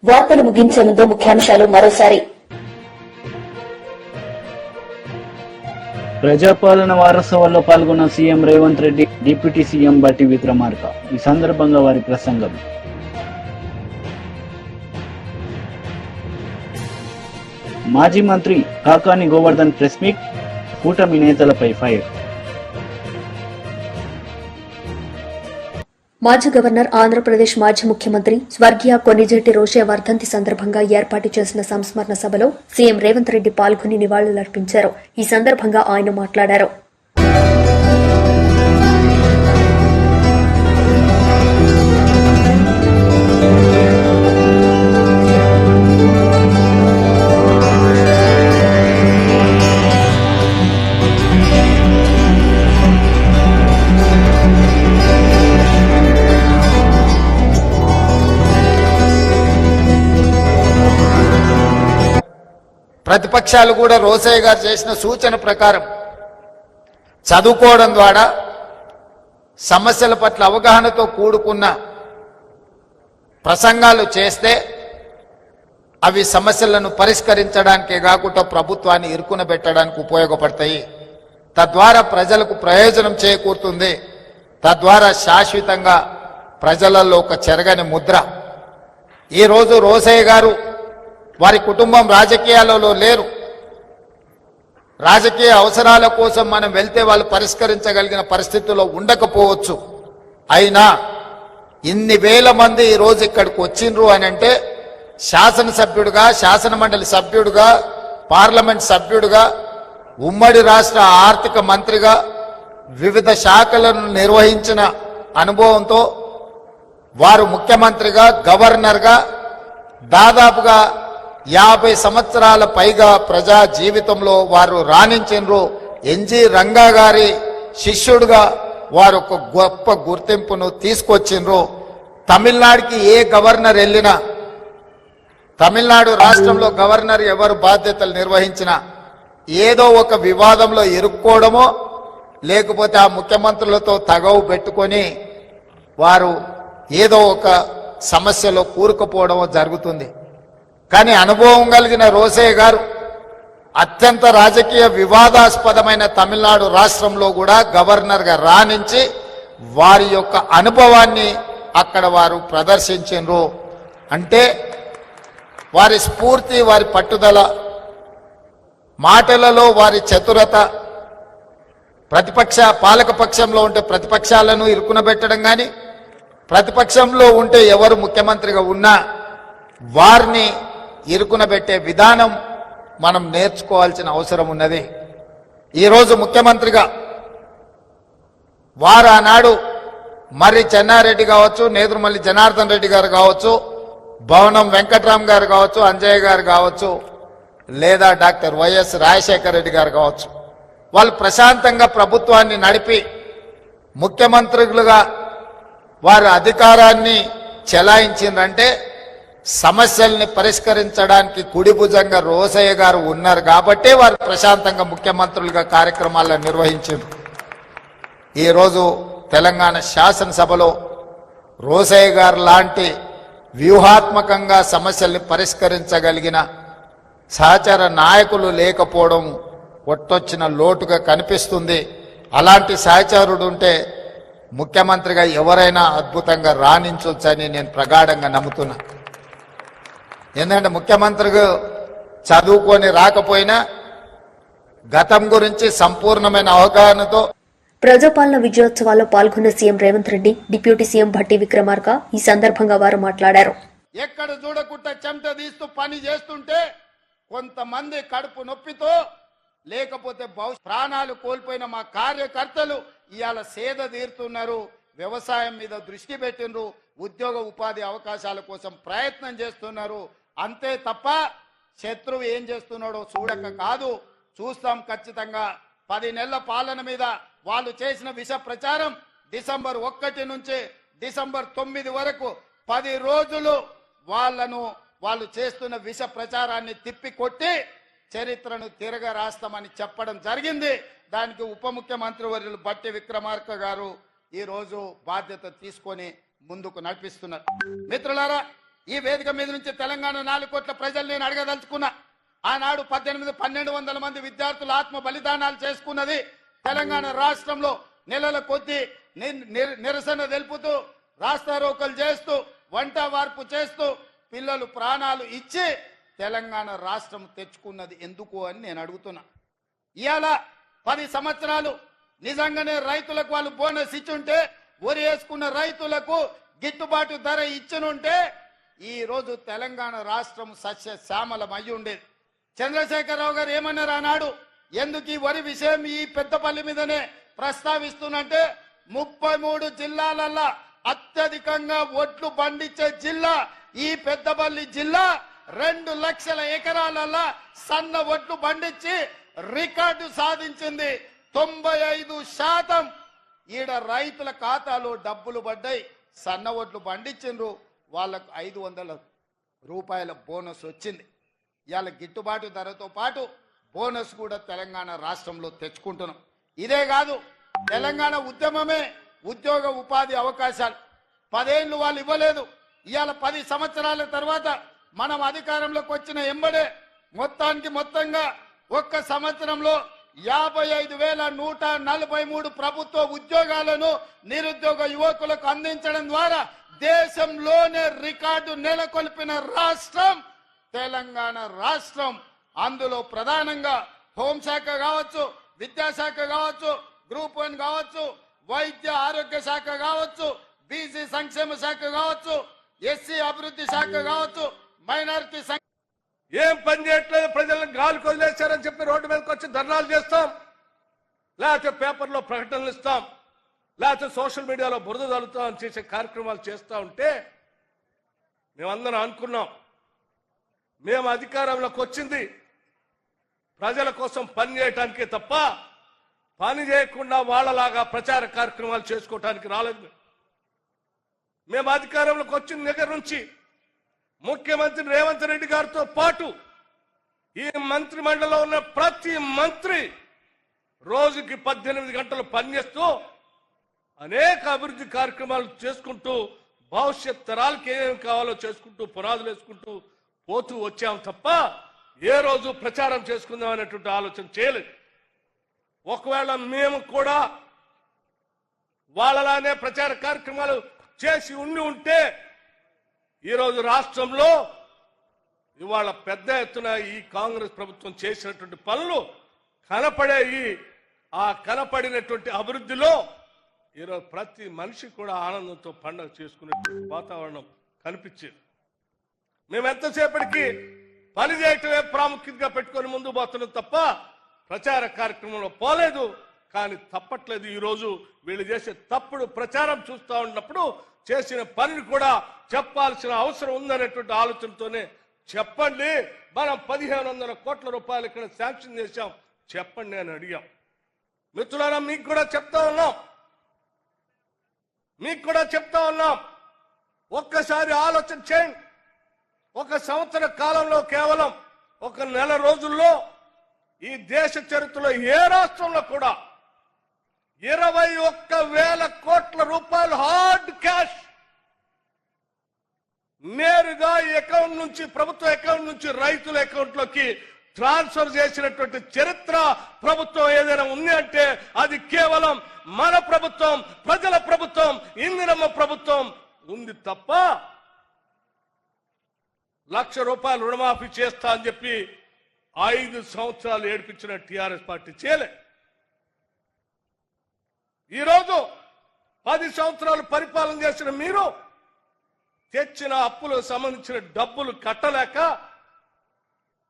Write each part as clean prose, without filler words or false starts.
వార్తలు ముగించే ముందు ముఖ్యాంశాలు మరోసారి. ప్రజాపాలన వారోత్సవాల్లో పాల్గొన్న CM Revanth Reddy, deputy CM బట్టి విక్రమార్క. ఈ సందర్భంగా వారి ప్రసంగం. మాజీ మంత్రి కాకాని గోవర్ధన్ ప్రెస్ మీట్, కూటమి నేతలపై ఫైర్. మాజీ గవర్నర్, ఆంధ్రప్రదేశ్ మాజీ ముఖ్యమంత్రి స్వర్గీయ కొణిజేటి రోషయ్య వర్ధంతి సందర్భంగా ఏర్పాటు చేసిన సంస్మరణ సభలో సీఎం రేవంత్ రెడ్డి పాల్గొని నివాళులర్పించారు. ఈ సందర్భంగా ఆయన మాట్లాడారు. ప్రతిపక్షాలు కూడా రోసయ్య గారు చేసిన సూచన ప్రకారం చదువుకోవడం ద్వారా సమస్యల పట్ల అవగాహనతో కూడుకున్న ప్రసంగాలు చేస్తే అవి సమస్యలను పరిష్కరించడానికే కాకుండా ప్రభుత్వాన్ని ఇరుకునబెట్టడానికి ఉపయోగపడతాయి. తద్వారా ప్రజలకు ప్రయోజనం చేకూరుతుంది. తద్వారా శాశ్వతంగా ప్రజలలో ఒక చెరగని ముద్ర. ఈరోజు రోసయ్య గారు వారి కుటుంబం రాజకీయాలలో లేరు. రాజకీయ అవసరాల కోసం మనం వెళ్తే వాళ్ళు పరిష్కరించగలిగిన పరిస్థితుల్లో ఉండకపోవచ్చు. అయినా ఇన్ని వేల మంది ఈరోజు ఇక్కడికి వచ్చిండ్రు అని అంటే శాసనసభ్యుడిగా, శాసన మండలి సభ్యుడిగా, పార్లమెంట్ సభ్యుడిగా, ఉమ్మడి రాష్ట్ర ఆర్థిక మంత్రిగా వివిధ శాఖలను నిర్వహించిన అనుభవంతో వారు ముఖ్యమంత్రిగా, గవర్నర్గా దాదాపుగా 50 సంవత్సరాల పైగా ప్రజా జీవితంలో వారు రాణించినరు. ఎన్జి రంగా గారి శిష్యుడుగా వారు ఒక గొప్ప గుర్తింపును తీసుకొచ్చిండ్రు. తమిళనాడుకి ఏ గవర్నర్ వెళ్ళినా, తమిళనాడు రాష్ట్రంలో గవర్నర్ ఎవరు బాధ్యతలు నిర్వహించినా ఏదో ఒక వివాదంలో ఇరుక్కోవడమో లేకపోతే ఆ ముఖ్యమంత్రులతో తగవు పెట్టుకొని వారు ఏదో ఒక సమస్యలో కూరుకుపోవడమో జరుగుతుంది. కానీ అనుభవం కలిగిన రోసయ్య గారు అత్యంత రాజకీయ వివాదాస్పదమైన తమిళనాడు రాష్ట్రంలో కూడా గవర్నర్గా రాణించి వారి యొక్క అనుభవాన్ని అక్కడ వారు ప్రదర్శించారు. అంటే వారి స్ఫూర్తి, వారి పట్టుదల, మాటలలో వారి చతురత, పాలక పక్షంలో ఉంటే ప్రతిపక్షాలను ఇరుకునబెట్టడం కానీ, ప్రతిపక్షంలో ఉంటే ఎవరు ముఖ్యమంత్రిగా ఉన్నా వారిని ఇరుకునబెట్టే విధానం మనం నేర్చుకోవాల్సిన అవసరం ఉన్నది. ఈరోజు ముఖ్యమంత్రిగా వారు ఆనాడు మర్రి చెన్నారెడ్డి కావచ్చు, నేదురుమల్లి జనార్దన్ రెడ్డి గారు కావచ్చు, భవనం వెంకట్రామ్ గారు కావచ్చు, అంజయ్య గారు కావచ్చు, లేదా డాక్టర్ వైఎస్ రాజశేఖర రెడ్డి గారు కావచ్చు, వాళ్ళు ప్రశాంతంగా ప్రభుత్వాన్ని నడిపి ముఖ్యమంత్రులుగా వారు అధికారాన్ని చెలాయించిందంటే సమస్యల్ని పరిష్కరించడానికి కుడిభుజంగా రోసయ్య గారు ఉన్నారు కాబట్టే వారు ప్రశాంతంగా ముఖ్యమంత్రులుగా కార్యక్రమాలను నిర్వహించారు. ఈరోజు తెలంగాణ శాసనసభలో రోసయ్య గారు లాంటి వ్యూహాత్మకంగా సమస్యల్ని పరిష్కరించగలిగిన సహచర నాయకులు లేకపోవడం ఒట్టొచ్చిన లోటుగా కనిపిస్తుంది. అలాంటి సహచరుడు ఉంటే ముఖ్యమంత్రిగా ఎవరైనా అద్భుతంగా రాణించవచ్చని నేను ప్రగాఢంగా నమ్ముతున్నా. ఎందుకంటే ముఖ్యమంత్రిగా చదువుకొని రాకపోయినా గతం గురించి సంపూర్ణమైన అవగాహనతో ప్రజాపాలన విజయోత్సవాల్లో పాల్గొన్న CM Revanth Reddy, deputy CM బట్టి విక్రమార్క. ఈ సందర్భంగా వారు మాట్లాడారు. ఎక్కడ చూడకుండా చెమట తీస్తూ పని చేస్తుంటే కొంతమంది కడుపు నొప్పితో లేకపోతే ప్రాణాలు కోల్పోయిన మా కార్యకర్తలు ఇవాళ సేద తీరుతున్నారు. వ్యవసాయం మీద దృష్టి పెట్టినరు, ఉద్యోగ ఉపాధి అవకాశాల కోసం ప్రయత్నం చేస్తున్నారు. అంతే తప్ప శత్రువు ఏం చేస్తున్నాడో చూడక కాదు, చూస్తాం ఖచ్చితంగా. 10 నెలల పాలన మీద వాళ్ళు చేసిన విష ప్రచారం డిసెంబర్ 1 నుంచి డిసెంబర్ 9 వరకు 10 రోజులు వాళ్ళు చేస్తున్న విష ప్రచారాన్ని తిప్పికొట్టి చరిత్రను తిరగ రాస్తామని చెప్పడం జరిగింది. దానికి ఉప ముఖ్యమంత్రి వర్యులు బట్టి విక్రమార్క గారు ఈ రోజు బాధ్యత తీసుకొని ముందుకు నడిపిస్తున్నారు. మిత్రులారా, ఈ వేదిక మీద నుంచి తెలంగాణ 4 కోట్ల ప్రజలు నేను అడగదలుచుకున్నా. ఆనాడు 1200 మంది విద్యార్థులు ఆత్మ బలిదానాలు చేసుకున్నది తెలంగాణ రాష్ట్రంలో. నెలల కొద్దీ నిరసన తెలుపుతూ రాస్తారోకలు చేస్తూ వంట వార్పు చేస్తూ పిల్లలు ప్రాణాలు ఇచ్చి తెలంగాణ రాష్ట్రం తెచ్చుకున్నది ఎందుకు అని నేను అడుగుతున్నా. ఇవాళ 10 సంవత్సరాలు నిజంగానే రైతులకు వాళ్ళు బోనస్ ఇచ్చుంటే, వరి వేసుకున్న రైతులకు గిట్టుబాటు ధర ఇచ్చినుంటే ఈ రోజు తెలంగాణ రాష్ట్రం సస్యశ్యామలం అయి ఉండేది. చంద్రశేఖరరావు గారు ఏమన్నారు ఆనాడు, ఎందుకు ఈ వరి విషయం ఈ పెద్దపల్లి మీదనే ప్రస్తావిస్తున్నంటే 33 జిల్లాలల్లో అత్యధికంగా ఒడ్లు పండించే జిల్లా ఈ పెద్దపల్లి జిల్లా. 2 లక్షల ఎకరాలల్లో సన్న ఒడ్లు పండించి రికార్డు సాధించింది. 95% ఈడ రైతుల ఖాతాలో డబ్బులు పడ్డాయి. సన్న ఒడ్లు పండించిండ్రు, వాళ్ళకు 500 రూపాయల బోనస్ వచ్చింది. ఇవాళ గిట్టుబాటు ధరతో పాటు బోనస్ కూడా తెలంగాణ రాష్ట్రంలో తెచ్చుకుంటున్నాం. ఇదే కాదు, తెలంగాణ ఉద్యమమే ఉద్యోగ ఉపాధి అవకాశాలు 10 ఏళ్ళు వాళ్ళు ఇవ్వలేదు. ఇవాళ 10 సంవత్సరాల తర్వాత మనం అధికారంలోకి వచ్చిన ఎంబడే మొత్తంగా ఒక్క సంవత్సరంలో 55,143 ప్రభుత్వ ఉద్యోగాలను నిరుద్యోగ యువకులకు అందించడం ద్వారా దేశంలోనే రికార్డు నెలకొల్పిన రాష్ట్రం తెలంగాణ రాష్ట్రం. అందులో ప్రధానంగా హోంశాఖ కావచ్చు, విద్యాశాఖ కావచ్చు, గ్రూప్ 1 కావచ్చు, వైద్య ఆరోగ్య శాఖ కావచ్చు, బీసీ సంక్షేమ శాఖ కావచ్చు, ఎస్సీ అభివృద్ధి శాఖ కావచ్చు, మైనారిటీ ఏం పని చేయట్లేదు, ప్రజలను గాలికి వదిలేశారని చెప్పి రోడ్డు మీదకి వచ్చి ధర్నాలు చేస్తాం, లేకపోతే పేపర్లో ప్రకటనలు ఇస్తాం, లేకపోతే సోషల్ మీడియాలో బురద చల్లుతాం అని చేసే కార్యక్రమాలు చేస్తూ ఉంటే మేమందరం అనుకున్నాం, మేము అధికారంలోకి వచ్చింది ప్రజల కోసం పని చేయటానికే తప్ప పని చేయకుండా వాళ్ళలాగా ప్రచార కార్యక్రమాలు చేసుకోవటానికి రాలేదు. మేము అధికారంలోకి వచ్చిన దగ్గర నుంచి ముఖ్యమంత్రి రేవంత్ రెడ్డి గారితో పాటు ఈ మంత్రి మండలిలో ఉన్న ప్రతి మంత్రి రోజుకి 18 గంటలు పనిచేస్తూ అనేక అభివృద్ధి కార్యక్రమాలు చేసుకుంటూ భవిష్యత్ తరాలకి ఏమేమి కావాలో చేసుకుంటూ పునాదులు వేసుకుంటూ పోతూ వచ్చాం తప్ప ఏ రోజు ప్రచారం చేసుకుందాం అనేటువంటి ఆలోచన చేయలేదు. ఒకవేళ మేము కూడా వాళ్ళలానే ప్రచార కార్యక్రమాలు చేసి ఉంటే ఈరోజు రాష్ట్రంలో ఇవాళ పెద్ద ఎత్తున ఈ కాంగ్రెస్ ప్రభుత్వం చేసినటువంటి పనులు కనపడేవి. ఆ కనపడినటువంటి అభివృద్ధిలో ఈరోజు ప్రతి మనిషి కూడా ఆనందంతో పండుగ చేసుకునేటువంటి వాతావరణం కనిపించేది. మేము ఎంతసేపటికి పని చేయటమే ప్రాముఖ్యతగా పెట్టుకొని ముందు పోతున్నాం తప్ప ప్రచార కార్యక్రమంలో పోలేదు. కానీ తప్పట్లేదు. ఈరోజు వీళ్ళు చేసే తప్పుడు ప్రచారం చూస్తూ ఉన్నప్పుడు చేసిన పనిని కూడా చెప్పాల్సిన అవసరం ఉందనేటువంటి ఆలోచనతోనే చెప్పండి, మనం 1500 కోట్ల రూపాయలు ఇక్కడ శాంక్షన్ చేశాం, చెప్పండి అని అడిగాం. మిత్రులారా, మీకు కూడా చెప్తా ఉన్నాం, ఒక్కసారి ఆలోచన చేయండి. 1 సంవత్సర కాలంలో కేవలం 1 నెల రోజుల్లో ఈ దేశ చరిత్రలో ఏ రాష్ట్రంలో కూడా 21,000 కోట్ల రూపాయలు హార్డ్ క్యాష్ నేరుగా అకౌంట్ నుంచి, ప్రభుత్వ అకౌంట్ నుంచి రైతుల అకౌంట్ లోకి ట్రాన్స్ఫర్ చేసినటువంటి చరిత్ర ప్రభుత్వం ఏదైనా ఉంది అంటే అది కేవలం మన ప్రభుత్వం, ప్రజల ప్రభుత్వం, ఇందిరమ్మ ప్రభుత్వం ఉంది తప్ప 1,00,000 రూపాయలు రుణమాఫీ చేస్తా అని చెప్పి 5 సంవత్సరాలు ఏడిపించిన టీఆర్ఎస్ పార్టీ చేయలే. ఈరోజు 10 సంవత్సరాలు పరిపాలన చేసిన మీరు తెచ్చిన అప్పులకు సంబంధించిన డబ్బులు కట్టలేక,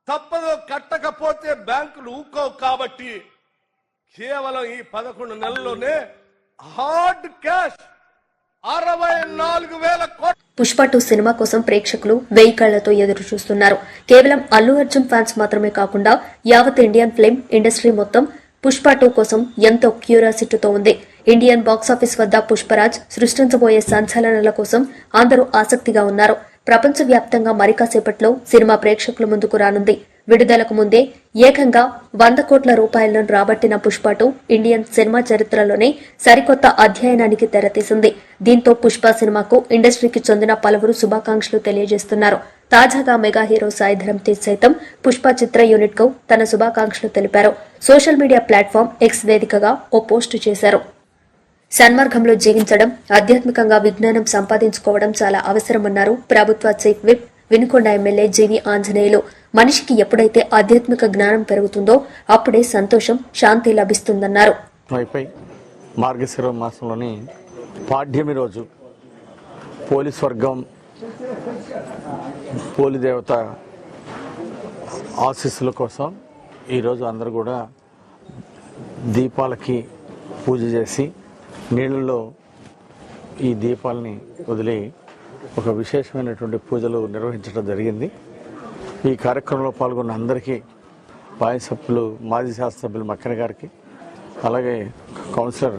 తప్పదు కట్టకపోతే బ్యాంకులు ఊకోవు కాబట్టి కేవలం ఈ 11 నెలల్లోనే హార్డ్ క్యాష్ 64,000 కోట్లు. పుష్ప 2 సినిమా కోసం ప్రేక్షకులు 1000 కళ్లతో ఎదురు చూస్తున్నారు. కేవలం అల్లు అర్జున్ ఫ్యాన్స్ మాత్రమే కాకుండా యావత్ ఇండియన్ ఫిల్మ్ ఇండస్ట్రీ మొత్తం పుష్ప 2 కోసం ఎంతో క్యూరియాసిటీతో ఉంది. ఇండియన్ బాక్సాఫీస్ వద్ద పుష్పరాజ్ సృష్టించబోయే సంచలనాల కోసం అందరూ ఆసక్తిగా ఉన్నారు. ప్రపంచవ్యాప్తంగా మరి కాసేపట్లో సినిమా ప్రేక్షకుల ముందుకు రానుంది. విడుదలకు ముందే ఏకంగా 100 కోట్ల రూపాయలను రాబట్టిన పుష్ప 2 ఇండియన్ సినిమా చరిత్రలోనే సరికొత్త అధ్యయనానికి తెరతీసింది. దీంతో పుష్ప సినిమాకు ఇండస్ట్రీకి చెందిన పలువురు శుభాకాంక్షలు తెలియజేస్తున్నారు. తాజాగా మెగా హీరో సాయి ధరమ్ తేజ్ సైతం పుష్ప చిత్ర యూనిట్ కు తన శుభాకాంక్షలు తెలిపారు. సోషల్ మీడియా ప్లాట్ఫామ్ ఎక్స్ వేదికగా ఓ పోస్టు చేశారు. సన్మార్గంలో జీవించడం, ఆధ్యాత్మికంగా విజ్ఞానం సంపాదించుకోవడం చాలా అవసరమన్నారు ప్రభుత్వ చీఫ్ విప్ వినుకొండ ఎమ్మెల్యే జీవి ఆంజనేయులు. మనిషికి ఎప్పుడైతే ఆధ్యాత్మిక జ్ఞానం పెరుగుతుందో అప్పుడే సంతోషం, శాంతి లభిస్తుందన్నారు. మార్గశిర మాసంలోని పాడ్యమి రోజు పోలీస్ వర్గం, పోలి దేవత ఆశీస్సుల కోసం ఈరోజు అందరూ కూడా దీపాలకి పూజ చేసి నీళ్ళలో ఈ దీపాలని వదిలి ఒక విశేషమైనటువంటి పూజలు నిర్వహించడం జరిగింది. ఈ కార్యక్రమంలో పాల్గొన్న అందరికీ వాయిస్ సభ్యులు, మాజీ శాసనసభ్యులు మక్కన గారికి, అలాగే కౌన్సిలర్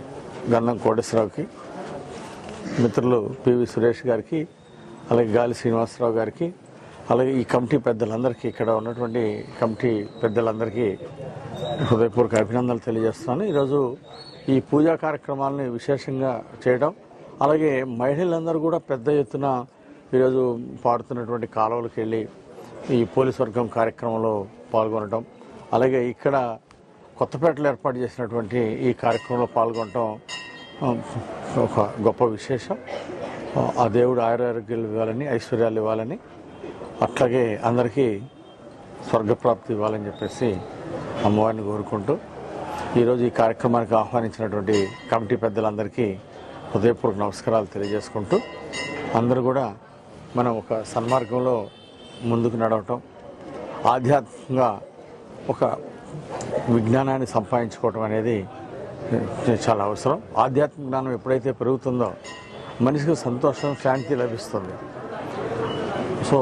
గంధం కోటేశ్వరరావుకి, మిత్రులు పివి సురేష్ గారికి, అలాగే గాలి శ్రీనివాసరావు గారికి, అలాగే ఈ కమిటీ పెద్దలందరికీ, ఇక్కడ ఉన్నటువంటి కమిటీ పెద్దలందరికీ హృదయపూర్వక అభినందనలు తెలియజేస్తున్నాను. ఈరోజు ఈ పూజా కార్యక్రమాలని విశేషంగా చేయడం, అలాగే మహిళలందరూ కూడా పెద్ద ఎత్తున ఈరోజు పాడుతున్నటువంటి కాలువలకు వెళ్ళి ఈ పోలీస్ వర్గం కార్యక్రమంలో పాల్గొనడం, అలాగే ఇక్కడ కొత్తపేటలో ఏర్పాటు చేసినటువంటి ఈ కార్యక్రమంలో పాల్గొనడం ఒక గొప్ప విశేషం. ఆ దేవుడు ఆయురారోగ్యాలు ఇవ్వాలని, ఐశ్వర్యాలు ఇవ్వాలని, అట్లాగే అందరికీ స్వర్గప్రాప్తి ఇవ్వాలని చెప్పేసి అమ్మవారిని కోరుకుంటూ ఈరోజు ఈ కార్యక్రమానికి ఆహ్వానించినటువంటి కమిటీ పెద్దలందరికీ హృదయపూర్వక నమస్కారాలు తెలియజేసుకుంటూ, అందరూ కూడా మనం ఒక సన్మార్గంలో ముందుకు నడవటం, ఆధ్యాత్మికంగా ఒక విజ్ఞానాన్ని సంపాదించుకోవటం అనేది చాలా అవసరం. ఆధ్యాత్మిక జ్ఞానం ఎప్పుడైతే పెరుగుతుందో మనిషికి సంతోషం, శాంతి లభిస్తుంది. సో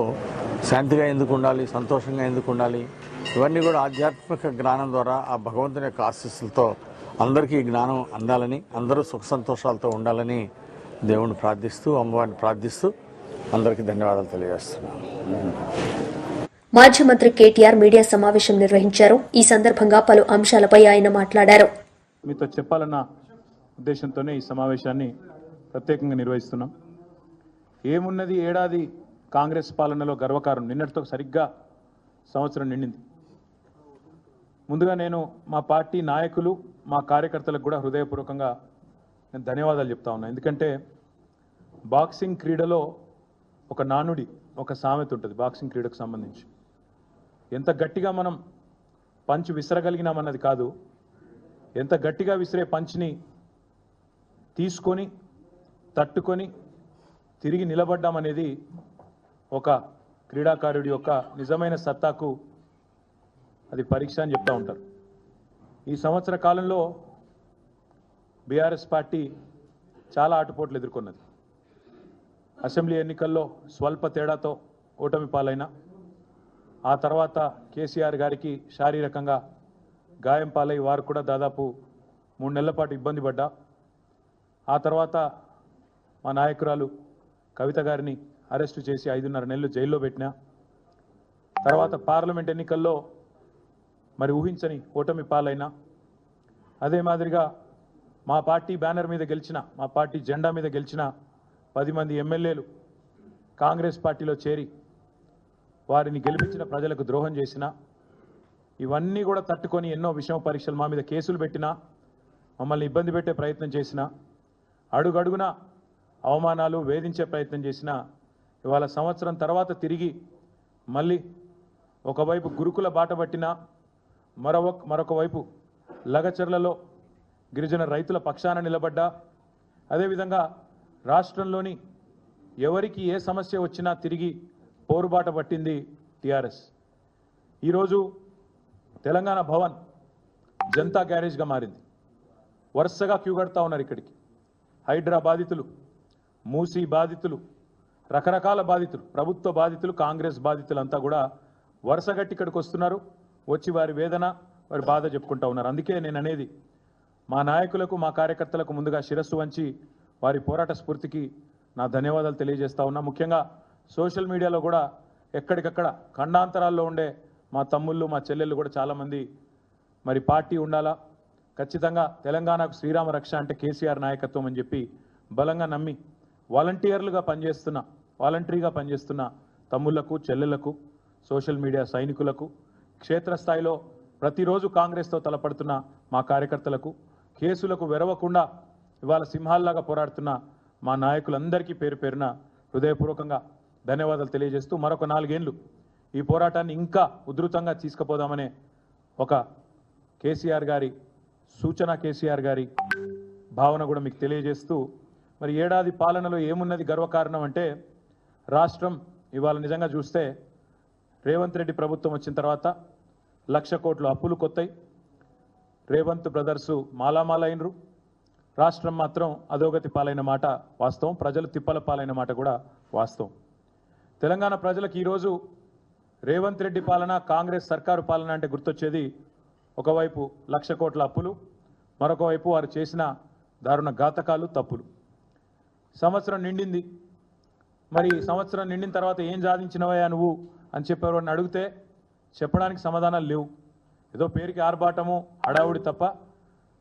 శాంతిగా ఎందుకు ఉండాలి, సంతోషంగా ఎందుకు ఉండాలి, ఇవన్నీ కూడా ఆధ్యాత్మిక జ్ఞానం ద్వారా ఆ భగవంతుని యొక్క ఆశీస్సులతో అందరికీ ఈ జ్ఞానం అందాలని, అందరూ సుఖ సంతోషాలతో ఉండాలని దేవుణ్ణి ప్రార్థిస్తూ, అమ్మవారిని ప్రార్థిస్తూ అందరికీ ధన్యవాదాలు తెలియజేస్తున్నాను. మాజీ మంత్రి కేటీఆర్ మీడియా సమావేశం నిర్వహించారు. ఈ సందర్భంగా పలు అంశాలపై ఆయన మాట్లాడారు. మీతో చెప్పాలన్న ఉద్దేశంతోనే ఈ సమావేశాన్ని ప్రత్యేకంగా నిర్వహిస్తున్నాం. ఏమున్నది, ఏడాది కాంగ్రెస్ పాలనలో గర్వకారం. నిన్నటితో సరిగ్గా సంవత్సరం నిండింది. ముందుగా నేను మా పార్టీ నాయకులు, మా కార్యకర్తలకు కూడా హృదయపూర్వకంగా నేను ధన్యవాదాలు చెప్తా ఉన్నా. ఎందుకంటే బాక్సింగ్ క్రీడలో ఒక నానుడి, ఒక సామెత ఉంటుంది బాక్సింగ్ క్రీడకు సంబంధించి. ఎంత గట్టిగా మనం పంచ్ విసరగలిగినామన్నది కాదు, ఎంత గట్టిగా విసిరే పంచ్ని తీసుకొని తట్టుకొని తిరిగి నిలబడ్డామనేది ఒక క్రీడాకారుడి యొక్క నిజమైన సత్తాకు అది పరీక్ష అని చెప్తూ ఉంటారు. ఈ సంవత్సర కాలంలో బీఆర్ఎస్ పార్టీ చాలా ఆటుపోట్లు ఎదుర్కొన్నది. అసెంబ్లీ ఎన్నికల్లో స్వల్ప తేడాతో ఓటమి పాలైన, ఆ తర్వాత కేసీఆర్ గారికి శారీరకంగా గాయం పాలై వారు కూడా దాదాపు 3 నెలల పాటు ఇబ్బంది పడ్డా, ఆ తర్వాత మా నాయకురాలు కవిత గారిని అరెస్టు చేసి 5.5 నెలలు జైల్లో పెట్టినా, తర్వాత పార్లమెంట్ ఎన్నికల్లో మరి ఊహించని ఓటమి పాలైనా, అదే మాదిరిగా మా పార్టీ బ్యానర్ మీద గెలిచిన, మా పార్టీ జెండా మీద గెలిచిన 10 మంది ఎమ్మెల్యేలు కాంగ్రెస్ పార్టీలో చేరి వారిని గెలిపించిన ప్రజలకు ద్రోహం చేసిన, ఇవన్నీ కూడా తట్టుకొని ఎన్నో విషమ పరీక్షలు మా మీద కేసులు పెట్టినా, మమ్మల్ని ఇబ్బంది పెట్టే ప్రయత్నం చేసిన, అడుగడుగున అవమానాలు వేధించే ప్రయత్నం చేసిన, ఇవాళ సంవత్సరం తర్వాత తిరిగి మళ్ళీ ఒకవైపు గురుకుల బాట పట్టిన, మరొక వైపు లగచర్లలో గిరిజన రైతుల పక్షాన నిలబడ్డా, అదేవిధంగా రాష్ట్రంలోని ఎవరికి ఏ సమస్య వచ్చినా తిరిగి పోరుబాట పట్టింది టీఆర్ఎస్. ఈరోజు తెలంగాణ భవన్ జనతా గ్యారేజ్గా మారింది. వరుసగా క్యూ కడతా ఉన్నారు ఇక్కడికి. హైడ్రా బాధితులు, మూసీ బాధితులు, రకరకాల బాధితులు, ప్రభుత్వ బాధితులు, కాంగ్రెస్ బాధితులంతా కూడా వరుసగట్టి ఇక్కడికి వస్తున్నారు. వచ్చి వారి వేదన, వారి బాధ చెప్పుకుంటా ఉన్నారు. అందుకే నేను అనేది, మా నాయకులకు, మా కార్యకర్తలకు ముందుగా శిరస్సు వంచి వారి పోరాట స్ఫూర్తికి నా ధన్యవాదాలు తెలియజేస్తా ఉన్నా. ముఖ్యంగా సోషల్ మీడియాలో కూడా ఎక్కడికక్కడ ఖండాంతరాల్లో ఉండే మా తమ్ముళ్ళు మా చెల్లెళ్ళు కూడా చాలామంది మరి పార్టీ ఉండాలా, ఖచ్చితంగా తెలంగాణకు శ్రీరామ రక్ష అంటే కేసీఆర్ నాయకత్వం అని చెప్పి బలంగా నమ్మి వాలంటీర్గా పనిచేస్తున్న తమ్ముళ్లకు, చెల్లెళ్లకు, సోషల్ మీడియా సైనికులకు, క్షేత్రస్థాయిలో ప్రతిరోజు కాంగ్రెస్తో తలపడుతున్న మా కార్యకర్తలకు, కేసులకు వెరవకుండా ఇవాళ సింహాల్లాగా పోరాడుతున్న మా నాయకులందరికీ పేరు పేరున హృదయపూర్వకంగా ధన్యవాదాలు తెలియజేస్తూ మరొక 4 ఏళ్లు ఈ పోరాటాన్ని ఇంకా ఉధృతంగా తీసుకుపోదామనే ఒక కేసీఆర్ గారి సూచన, కేసీఆర్ గారి భావన కూడా మీకు తెలియజేస్తూ మరి ఏడాది పాలనలో ఏమున్నది గర్వకారణం అంటే రాష్ట్రం ఇవాళ నిజంగా చూస్తే రేవంత్ రెడ్డి ప్రభుత్వం వచ్చిన తర్వాత 1,00,000 కోట్ల అప్పులు కొత్తాయి. రేవంత్ బ్రదర్సు మాలామాలైనరు, రాష్ట్రం మాత్రం అధోగతి పాలైన మాట వాస్తవం, ప్రజలు తిప్పల పాలైన మాట కూడా వాస్తవం. తెలంగాణ ప్రజలకు ఈరోజు రేవంత్ రెడ్డి పాలన, కాంగ్రెస్ సర్కారు పాలన అంటే గుర్తొచ్చేది ఒకవైపు 1,00,000 కోట్ల అప్పులు, మరొక వైపు వారు చేసిన దారుణ ఘాతకాలు, తప్పులు. సంవత్సరం నిండింది, మరి సంవత్సరం నిండిన తర్వాత ఏం సాధించినవయ్యా నువ్వు అని చెప్పారు అని అడిగితే చెప్పడానికి సమాధానాలు లేవు. ఏదో పేరుకి ఆర్భాటము, హడావుడి తప్ప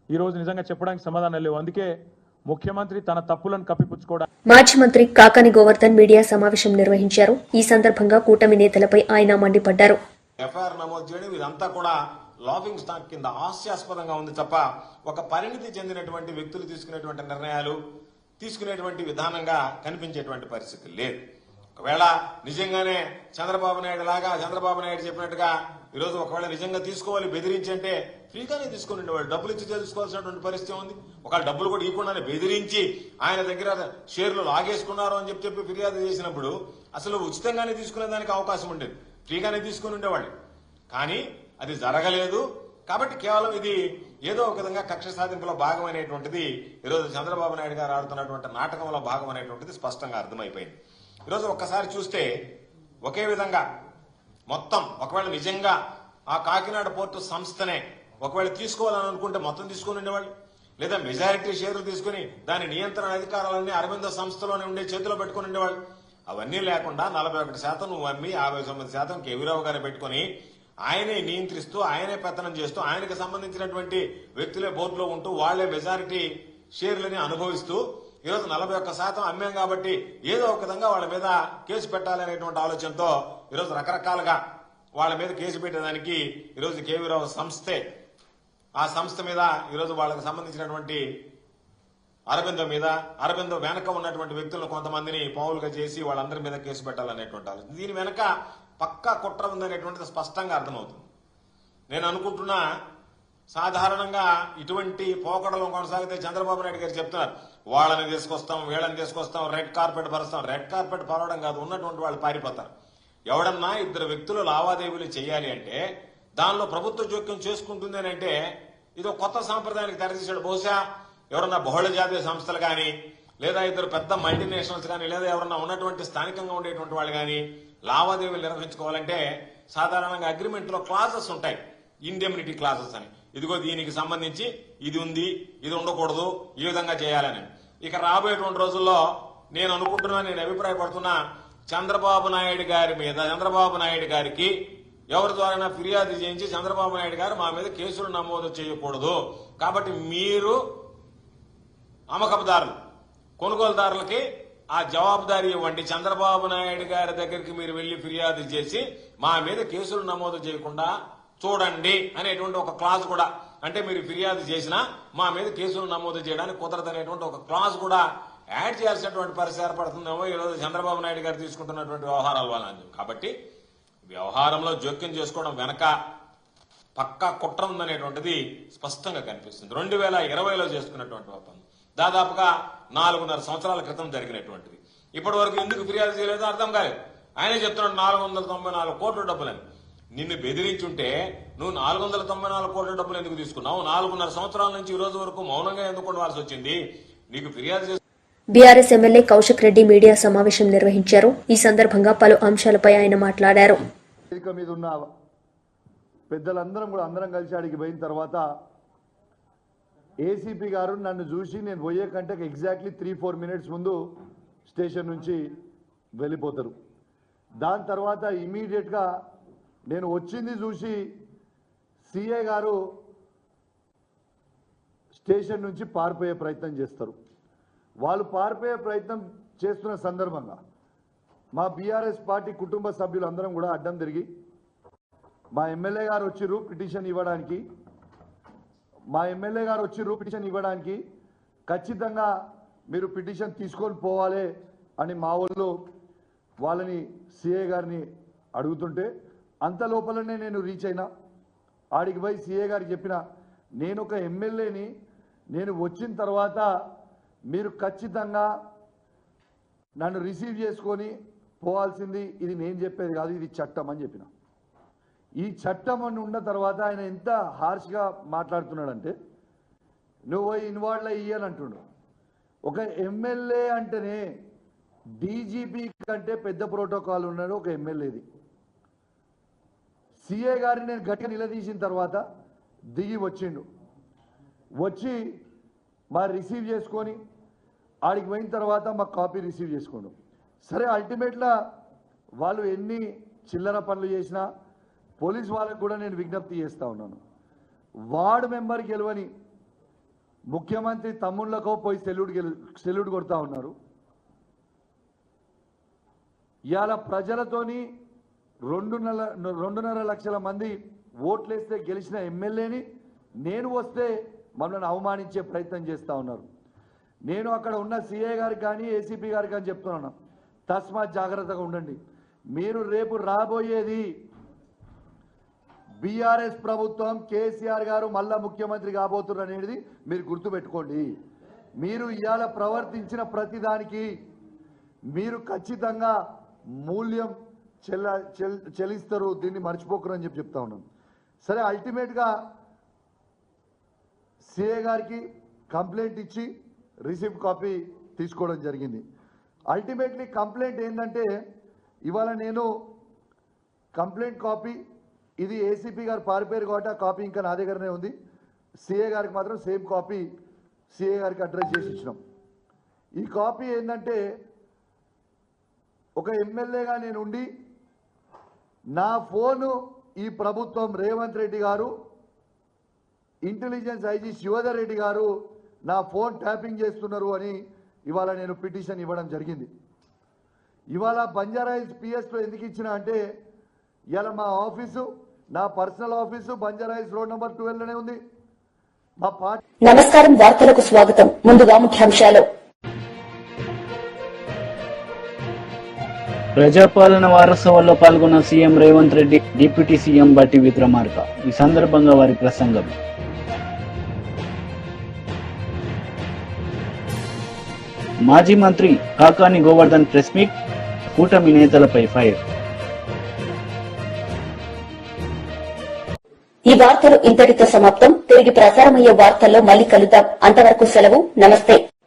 ఈరోజు నిజంగా చెప్పడానికి సమాధానాలు లేవు. అందుకే ముఖ్యమంత్రి తన తప్పులను కప్పిపుచ్చుకోవడానికి మాజీ మంత్రి కాకాని గోవర్ధన్ మీడియా సమావేశం నిర్వహించారు. ఈ సందర్భంగా కూటమి నేతలపై ఆయన మండిపడ్డారు. ఎఫ్ఐఆర్ నమోదు చేయడం ఇదంతా కూడా లాఫింగ్ స్టాక్ కింద హాస్యాస్పదంగా ఉంది తప్ప ఒక పరిణితి చెందినటువంటి వ్యక్తులు తీసుకునేటువంటి నిర్ణయాలు, తీసుకునేటువంటి విధానంగా కనిపించేటువంటి పరిస్థితి లేదు. ఒకవేళ నిజంగానే చంద్రబాబు నాయుడు లాగా, చంద్రబాబు నాయుడు చెప్పినట్టుగా ఈరోజు ఒకవేళ నిజంగా తీసుకోవాలి, బెదిరించి అంటే ఫ్రీగానే తీసుకుని ఉండేవాళ్ళు, డబ్బులు ఇచ్చి తెలుసుకోవాల్సినటువంటి పరిస్థితి ఉంది. ఒకవేళ డబ్బులు కూడా ఇవ్వకుండానే బెదిరించి ఆయన దగ్గర షేర్లు లాగేసుకున్నారు అని చెప్పి ఫిర్యాదు చేసినప్పుడు అసలు ఉచితంగానే తీసుకునేదానికి అవకాశం ఉండేది, ఫ్రీగానే తీసుకుని ఉండేవాళ్ళు. కానీ అది జరగలేదు. కాబట్టి కేవలం ఇది ఏదో ఒక విధంగా కక్ష సాధింపులో భాగం అనేటువంటిది ఈరోజు చంద్రబాబు నాయుడు గారు ఆడుతున్నటువంటి నాటకంలో భాగం అనేటువంటిది స్పష్టంగా అర్థమైపోయింది. ఈరోజు ఒక్కసారి చూస్తే ఒకే విధంగా మొత్తం ఒకవేళ నిజంగా ఆ కాకినాడ పోర్టు సంస్థనే ఒకవేళ తీసుకోవాలని అనుకుంటే మొత్తం తీసుకుని ఉండేవాళ్ళు, లేదా మెజారిటీ షేర్లు తీసుకుని దాని నియంత్రణ అధికారాలన్నీ అరవింద సంస్థలోనే ఉండే చేతిలో పెట్టుకుని ఉండేవాళ్ళు. అవన్నీ లేకుండా 41% నువ్వు అమ్మి 59% కేవీరావు గారు పెట్టుకుని ఆయనే నియంత్రిస్తూ, ఆయనే పెత్తనం చేస్తూ, ఆయనకు సంబంధించినటువంటి వ్యక్తులే బోర్డులో ఉంటూ వాళ్లే మెజారిటీ షేర్లని అనుభవిస్తూ ఈరోజు 41% అమ్మాం కాబట్టి ఏదో ఒక విధంగా వాళ్ళ మీద కేసు పెట్టాలనేటువంటి ఆలోచనతో ఈరోజు రకరకాలుగా వాళ్ళ మీద కేసు పెట్టేదానికి ఈరోజు కేవీరావు సంస్థే, ఆ సంస్థ మీద ఈరోజు వాళ్ళకి సంబంధించినటువంటి అరబిందో మీద, అరబిందో వెనక ఉన్నటువంటి వ్యక్తులను కొంతమందిని పావులుగా చేసి వాళ్ళందరి మీద కేసు పెట్టాలనేటువంటి ఆలోచన. దీని వెనక పక్కా కుట్ర ఉందనేటువంటిది స్పష్టంగా అర్థమవుతుంది. నేను అనుకుంటున్నా సాధారణంగా ఇటువంటి పోకడలు కొనసాగితే చంద్రబాబు నాయుడు గారు చెప్తున్నారు, వాళ్ళని తీసుకొస్తాం, వీళ్ళని తీసుకొస్తాం, రెడ్ కార్పెట్ పరుస్తాం. రెడ్ కార్పెట్ పరవడం కాదు, ఉన్నటువంటి వాళ్ళు పారిపోతారు. ఎవడన్నా 2 వ్యక్తులు లావాదేవీలు చేయాలి అంటే దానిలో ప్రభుత్వ జోక్యం చేసుకుంటుంది అని అంటే ఇది కొత్త సాంప్రదాయానికి తెరతీశాడు. బహుశా ఎవరన్నా బహుళ జాతీయ సంస్థలు కానీ, లేదా 2 పెద్ద మల్టీనేషనల్స్ కానీ, లేదా ఎవరన్నా ఉన్నటువంటి స్థానికంగా ఉండేటువంటి వాళ్ళు కానీ లావాదేవీలు నిర్వహించుకోవాలంటే సాధారణంగా అగ్రిమెంట్ లో క్లాజెస్ ఉంటాయి, ఇండెమ్నిటీ క్లాజెస్ అని. ఇదిగో దీనికి సంబంధించి ఇది ఉంది, ఇది ఉండకూడదు, ఈ విధంగా చేయాలని. ఇక రాబోయేటువంటి రోజుల్లో నేను అనుకుంటున్నా, నేను అభిప్రాయపడుతున్నా, చంద్రబాబు నాయుడు గారి మీద, చంద్రబాబు నాయుడు గారికి ఎవరి ద్వారా ఫిర్యాదు చేయించి చంద్రబాబు నాయుడు గారు మా మీద కేసులు నమోదు చేయకూడదు, కాబట్టి మీరు అమ్మకపుదారులు, కొనుగోలుదారులకి ఆ జవాబుదారీ ఇవ్వండి. చంద్రబాబు నాయుడు గారి దగ్గరికి మీరు వెళ్లి ఫిర్యాదు చేసి మా మీద కేసులు నమోదు చేయకుండా చూడండి అనేటువంటి ఒక క్లాజ్ కూడా, అంటే మీరు ఫిర్యాదు చేసినా మా మీద కేసులు నమోదు చేయడానికి కుదరదనేటువంటి ఒక క్లాజ్ కూడా యాడ్ చేయాల్సినటువంటి పరిస్థితి ఏర్పడుతుందేమో ఈరోజు చంద్రబాబు నాయుడు గారు తీసుకుంటున్నటువంటి వ్యవహారాల వల్ల. కాబట్టి వ్యవహారంలో జోక్యం చేసుకోవడం వెనక పక్కా కుట్ర ఉందనేటువంటిది స్పష్టంగా కనిపిస్తుంది. 2020లో చేసుకున్నటువంటి ఒప్పందం దాదాపుగా 4.5 సంవత్సరాల క్రితం జరిగినటువంటిది. ఇప్పటి వరకు ఎందుకు ఫిర్యాదు చేయలేదో అర్థం కాలేదు. ఆయనే చెప్తున్నాడు 494 కోట్ల డబ్బులని. నిన్ను బెదిరించుంటే నువ్వు 494 కోట్ల డబ్బులు ఎందుకు తీసుకున్నావు? 4.5 సంవత్సరాల నుంచి ఈ రోజు వరకు మౌనంగా ఎందుకు ఉండవలసి వచ్చింది? నీకు ఫిర్యాదు చేసి BRS MLA Kaushik Reddy media సమావేశం నిర్వహించారు. ఈ సందర్భంగా పలు అంశాలపై ఆయన మాట్లాడారు. వేదిక మీద ఉన్న పెద్దలందరం కూడా అందరం కలిసి అడిగి పోయిన తర్వాత ఏసీపీ గారు నన్ను చూసి నేను పోయే కంటే ఎగ్జాక్ట్లీ 3-4 మినిట్స్ ముందు స్టేషన్ నుంచి వెళ్ళిపోతారు. దాని తర్వాత ఇమీడియట్గా నేను వచ్చింది చూసి సిఐ గారు స్టేషన్ నుంచి పారిపోయే ప్రయత్నం చేస్తారు. వాళ్ళు పారిపోయే ప్రయత్నం చేస్తున్న సందర్భంగా మా బీఆర్ఎస్ పార్టీ కుటుంబ సభ్యులందరం కూడా అడ్డం తిరిగి మా ఎమ్మెల్యే గారు వచ్చిర్రు పిటిషన్ ఇవ్వడానికి ఖచ్చితంగా మీరు పిటిషన్ తీసుకొని పోవాలి అని మా వాళ్ళు వాళ్ళని సిఐ గారిని అడుగుతుంటే అంత లోపలనే నేను రీచ్ అయినా. ఆడికి పోయి సిఐ గారికి చెప్పిన, నేను ఒక ఎమ్మెల్యేని, నేను వచ్చిన తర్వాత మీరు ఖచ్చితంగా నన్ను రిసీవ్ చేసుకొని పోవాల్సింది, ఇది నేను చెప్పేది కాదు, ఇది చట్టం అని చెప్పిన. ఈ చట్టం అని ఉన్న తర్వాత ఆయన ఎంత హార్ష్గా మాట్లాడుతున్నాడంటే, నువ్వు పోయి ఇన్వాల్వ్ అయ్యి అంటుండు. ఒక ఎమ్మెల్యే అంటేనే డీజీపీ కంటే పెద్ద ప్రోటోకాల్ ఉన్నాడు ఒక ఎమ్మెల్యేది. సిఏ గారిని నేను గట్టిగా నిలదీసిన తర్వాత దిగి వచ్చి మా రిసీవ్ చేసుకొని ఆడికి పోయిన తర్వాత మా కాపీ రిసీవ్ చేసుకోండు. సరే, అల్టిమేట్గా వాళ్ళు ఎన్ని చిల్లర పనులు చేసినా పోలీస్ వాళ్ళకు కూడా నేను విజ్ఞప్తి చేస్తూ ఉన్నాను. వార్డు మెంబర్ గెలవని ముఖ్యమంత్రి తమ్ముళ్ళకో పోయి సెల్యూట్ కొడతా ఉన్నారు. ఇవాళ ప్రజలతోని 2.5 లక్షల మంది ఓట్లేస్తే గెలిచిన ఎమ్మెల్యేని నేను వస్తే మమ్మల్ని అవమానించే ప్రయత్నం చేస్తూ ఉన్నారు. నేను అక్కడ ఉన్న సిఐ గారికి కానీ ఏసీపీ గారికి కానీ చెప్తున్నాను, తస్మాత్ జాగ్రత్తగా ఉండండి. మీరు రేపు రాబోయేది బీఆర్ఎస్ ప్రభుత్వం, కేసీఆర్ గారు మళ్ళా ముఖ్యమంత్రి కాబోతున్నారు అనేది మీరు గుర్తుపెట్టుకోండి. మీరు ఇవాళ ప్రవర్తించిన ప్రతిదానికి మీరు ఖచ్చితంగా మూల్యం చెల్లిస్తారు, దీన్ని మర్చిపోకరు అని చెప్తా ఉన్నాను. సరే, అల్టిమేట్గా సిఏ గారికి కంప్లైంట్ ఇచ్చి రిసిప్ట్ కాపీ తీసుకోవడం జరిగింది. అల్టిమేట్లీ కంప్లైంట్ ఏంటంటే, ఇవాళ నేను కంప్లైంట్ కాపీ, ఇది ఏసీపీ గారు పారిపోయారు కాబట్టి ఆ కాపీ ఇంకా నా దగ్గరనే ఉంది. సిఏ గారికి మాత్రం సేమ్ కాపీ సిఏ గారికి అడ్రస్ చేసి ఇచ్చినాం. ఈ కాపీ ఏంటంటే, ఒక ఎమ్మెల్యేగా నేను ఉండి నా ఫోను ఈ ప్రభుత్వం రేవంత్ రెడ్డి గారు, ఇంటెలిజెన్స్ ఐజీ శివధర్ రెడ్డి గారు నా ఫోన్ ట్యాపింగ్ చేస్తున్నారు అని ఇవాళ నేను పిటిషన్ ఇవ్వడం జరిగింది. ఇవాళ బంజారాహిల్స్ పిఎస్లో ఎందుకు ఇచ్చిన అంటే, ఇవాళ మా ఆఫీసు, నా personal office Banjara Hills road number 12లోనే ఉంది. మా పార్టీ. నమస్కారం, వార్తలకు స్వాగతం. ముందుగా ముఖ్యాంశాలు. ప్రజాపాలన వారోత్సవాల్లో పాల్గొన్న CM Revanth Reddy, deputy CM బట్టి విక్రమార్క. ఈ సందర్భంగా వారి ప్రసంగం. మాజీ మంత్రి కాకాని గోవర్ధన్ ప్రెస్ మీట్, కూటమి నేతలపై ఫైర్. ఈ వార్తలు ఇంతటితో సమాప్తం. తిరిగి ప్రసారమయ్యే వార్తల్లో మళ్ళీ కలుద్దాం. అంతవరకు సెలవు. నమస్తే.